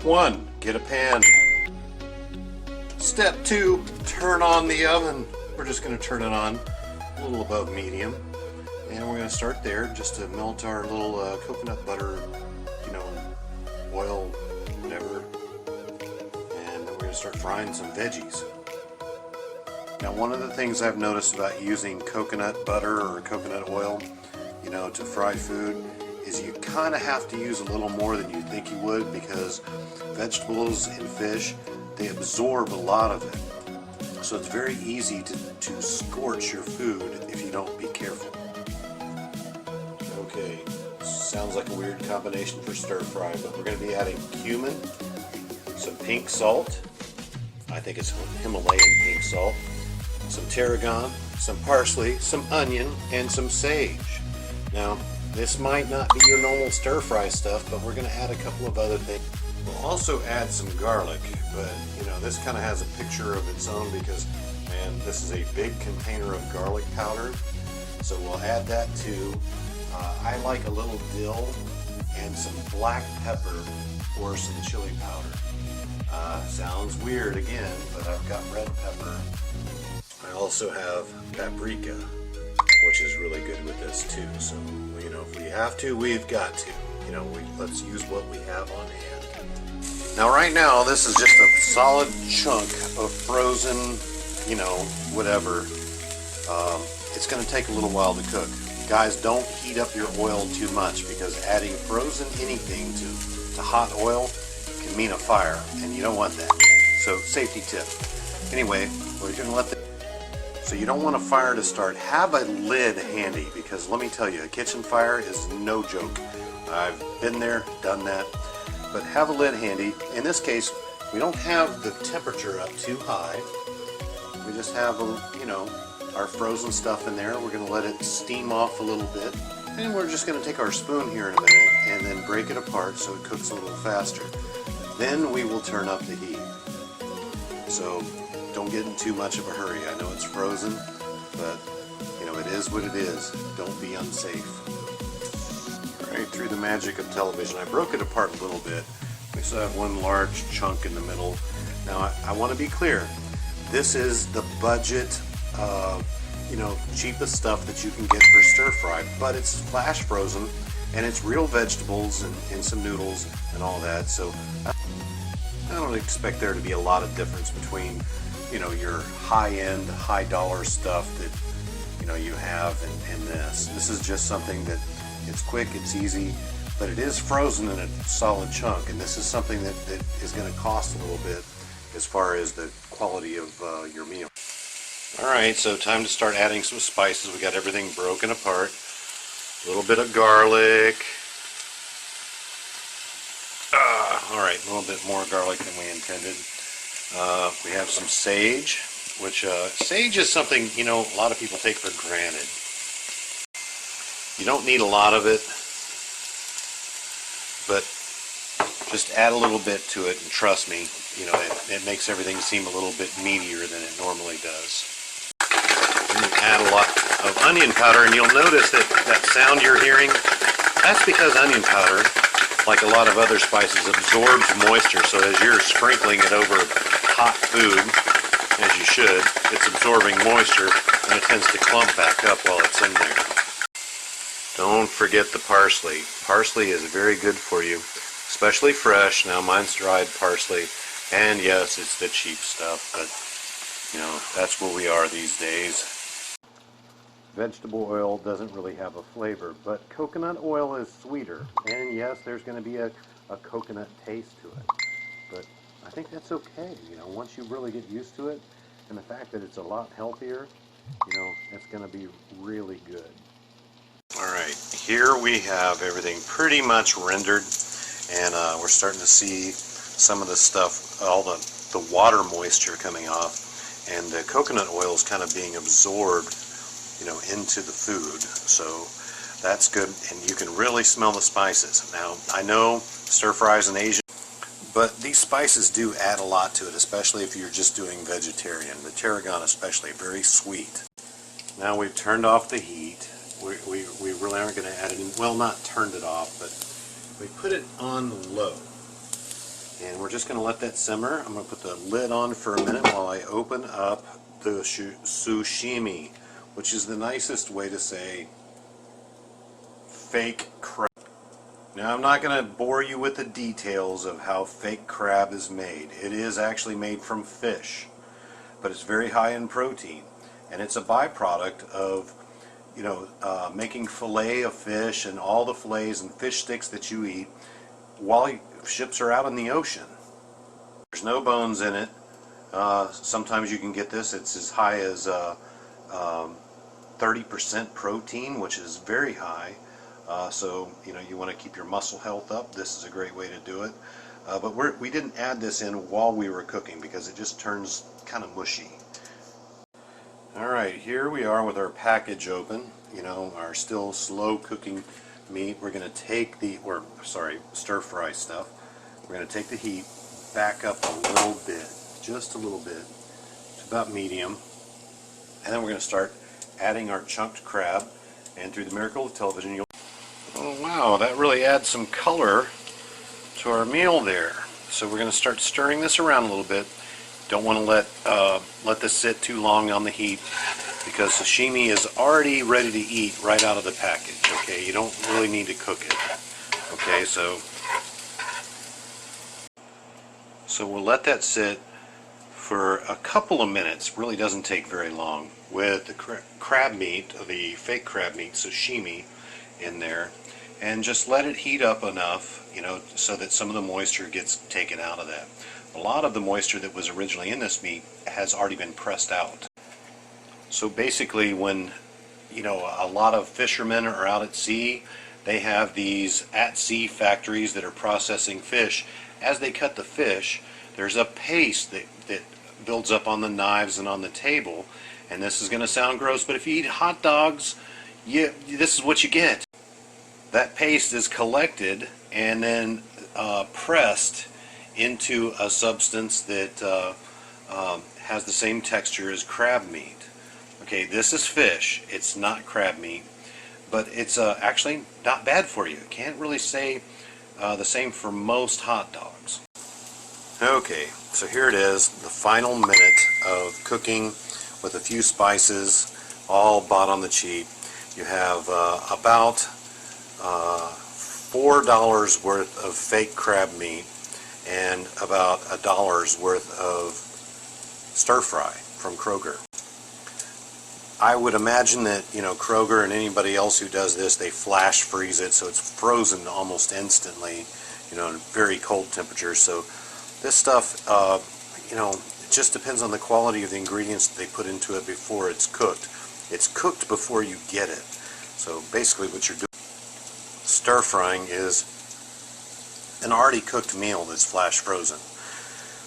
1, get a pan. Step 2, turn on the oven. We're just going to turn it on a little above medium. And we're going to start there just to melt our little coconut butter, oil, whatever. And then we're going to start frying some veggies. Now, one of the things I've noticed about using coconut butter or coconut oil, to fry food, is you kind of have to use a little more than you think you would, because vegetables and fish, they absorb a lot of it. So it's very easy to scorch your food if you don't be careful. Okay, sounds like a weird combination for stir fry, but we're going to be adding cumin, some pink salt, I think it's Himalayan pink salt, some tarragon, some parsley, some onion, and some sage. Now, this might not be your normal stir fry stuff, but we're going to add a couple of other things. We'll also add some garlic, but this kind of has a picture of its own because, man, this is a big container of garlic powder. So we'll add that too. I like a little dill and some black pepper or some chili powder. Sounds weird again, but I've got red pepper. I also have paprika, which is really good with this too. So, if we have to, we've got to. Let's use what we have on hand. Now, right now, this is just a solid chunk of frozen, whatever. It's going to take a little while to cook. Guys, don't heat up your oil too much, because adding frozen anything to hot oil can mean a fire, and you don't want that. So, safety tip. Anyway, we're going to let the So you don't want a fire to start. Have a lid handy, because let me tell you, a kitchen fire is no joke. I've been there, done that. But have a lid handy. In this case, we don't have the temperature up too high. We just have, our frozen stuff in there. We're going to let it steam off a little bit. And we're just going to take our spoon here in a minute and then break it apart so it cooks a little faster. Then we will turn up the heat. So don't get in too much of a hurry. I know it's frozen, but it is what it is. Don't be unsafe. Right through the magic of television, I broke it apart a little bit. We still have one large chunk in the middle. Now I want to be clear. This is the budget, cheapest stuff that you can get for stir fry, but it's flash frozen and it's real vegetables and some noodles and all that. So I don't expect there to be a lot of difference between your high-end, high-dollar stuff that you have and this. This is just something that it's quick, it's easy, but it is frozen in a solid chunk, and this is something that is going to cost a little bit as far as the quality of your meal. Alright, so time to start adding some spices. We got everything broken apart. A little bit of garlic. Alright, a little bit more garlic than we intended. We have some sage, which sage is something, a lot of people take for granted. You don't need a lot of it, but just add a little bit to it, and trust me, it makes everything seem a little bit meatier than it normally does. And then add a lot of onion powder, and you'll notice that sound you're hearing, that's because onion powder, like a lot of other spices, absorbs moisture. So as you're sprinkling it over hot food, as you should, it's absorbing moisture, and it tends to clump back up while it's in there. Don't forget the parsley. Parsley is very good for you, especially fresh. Now mine's dried parsley, and yes, it's the cheap stuff, but that's where we are these days. Vegetable oil doesn't really have a flavor, but coconut oil is sweeter, and yes, there's going to be a coconut taste to it, but I think that's okay. Once you really get used to it, and the fact that it's a lot healthier, it's going to be really good. Alright, here we have everything pretty much rendered, and we're starting to see some of the stuff, all the water moisture coming off, and the coconut oil is kind of being absorbed into the food. So that's good, and you can really smell the spices. Now, I know stir fries in Asia, but these spices do add a lot to it, especially if you're just doing vegetarian. The tarragon especially, very sweet. Now we've turned off the heat. We really aren't going to add any, well, not turned it off, but we put it on low. And we're just going to let that simmer. I'm going to put the lid on for a minute while I open up the sushimi, which is the nicest way to say fake crab. Now, I'm not going to bore you with the details of how fake crab is made. It is actually made from fish, but it's very high in protein, and it's a byproduct of making fillet of fish and all the fillets and fish sticks that you eat while ships are out in the ocean. There's no bones in it. Sometimes you can get this. It's as high as 30% protein, which is very high. So you want to keep your muscle health up. This is a great way to do it. But we didn't add this in while we were cooking because it just turns kind of mushy. Alright, here we are with our package open, our still slow cooking meat. We're going to take stir fry stuff. We're going to take the heat back up a little bit, just a little bit, to about medium. And then we're going to start adding our chunked crab. And through the miracle of television, oh wow, that really adds some color to our meal there. So we're going to start stirring this around a little bit. Don't want to let this sit too long on the heat because sashimi is already ready to eat right out of the package. Okay, you don't really need to cook it. Okay, so we'll let that sit for a couple of minutes. Really doesn't take very long with the crab meat, the fake crab meat, sashimi, in there, and just let it heat up enough, so that some of the moisture gets taken out of that. A lot of the moisture that was originally in this meat has already been pressed out. So basically when, a lot of fishermen are out at sea, they have these at-sea factories that are processing fish. As they cut the fish, there's a paste that builds up on the knives and on the table. And this is going to sound gross, but if you eat hot dogs, this is what you get. That paste is collected and then pressed into a substance that has the same texture as crab meat. Okay, this is fish. It's not crab meat, but it's actually not bad for you. Can't really say the same for most hot dogs. Okay, so here it is, the final minute of cooking with a few spices, all bought on the cheap. You have about $4 worth of fake crab meat and about $1 worth of stir fry from Kroger. I would imagine that Kroger and anybody else who does this, they flash freeze it so it's frozen almost instantly, in very cold temperatures. So this stuff, it just depends on the quality of the ingredients that they put into it before it's cooked. It's cooked before you get it. So basically what you're doing, stir frying, is an already cooked meal that's flash frozen.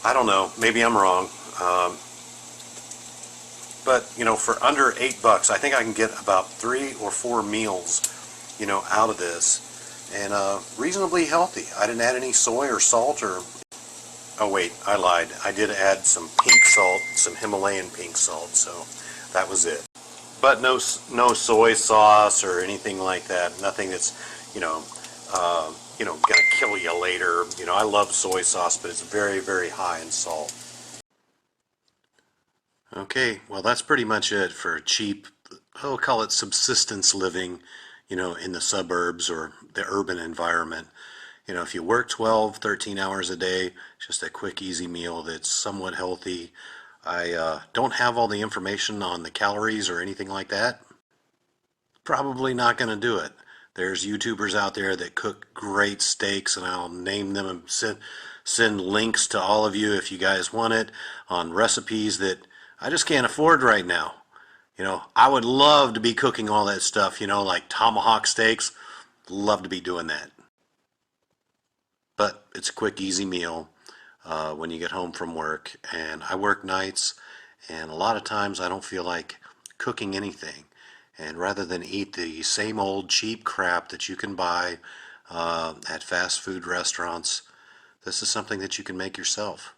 I don't know, maybe I'm wrong, but for under $8, I think I can get about 3 or 4 meals, out of this, and reasonably healthy. I didn't add any soy or salt or. Oh wait, I lied. I did add some pink salt, some Himalayan pink salt, so that was it. But no soy sauce or anything like that. Nothing that's gonna kill you later. I love soy sauce, but it's very, very high in salt. Okay, well that's pretty much it for cheap, I'll call it subsistence living, in the suburbs or the urban environment. If you work 12, 13 hours a day, just a quick, easy meal that's somewhat healthy. I don't have all the information on the calories or anything like that. Probably not going to do it. There's YouTubers out there that cook great steaks, and I'll name them and send links to all of you if you guys want it, on recipes that I just can't afford right now. I would love to be cooking all that stuff, like tomahawk steaks. Love to be doing that. But it's a quick, easy meal when you get home from work. And I work nights, and a lot of times I don't feel like cooking anything. And rather than eat the same old cheap crap that you can buy at fast food restaurants, this is something that you can make yourself.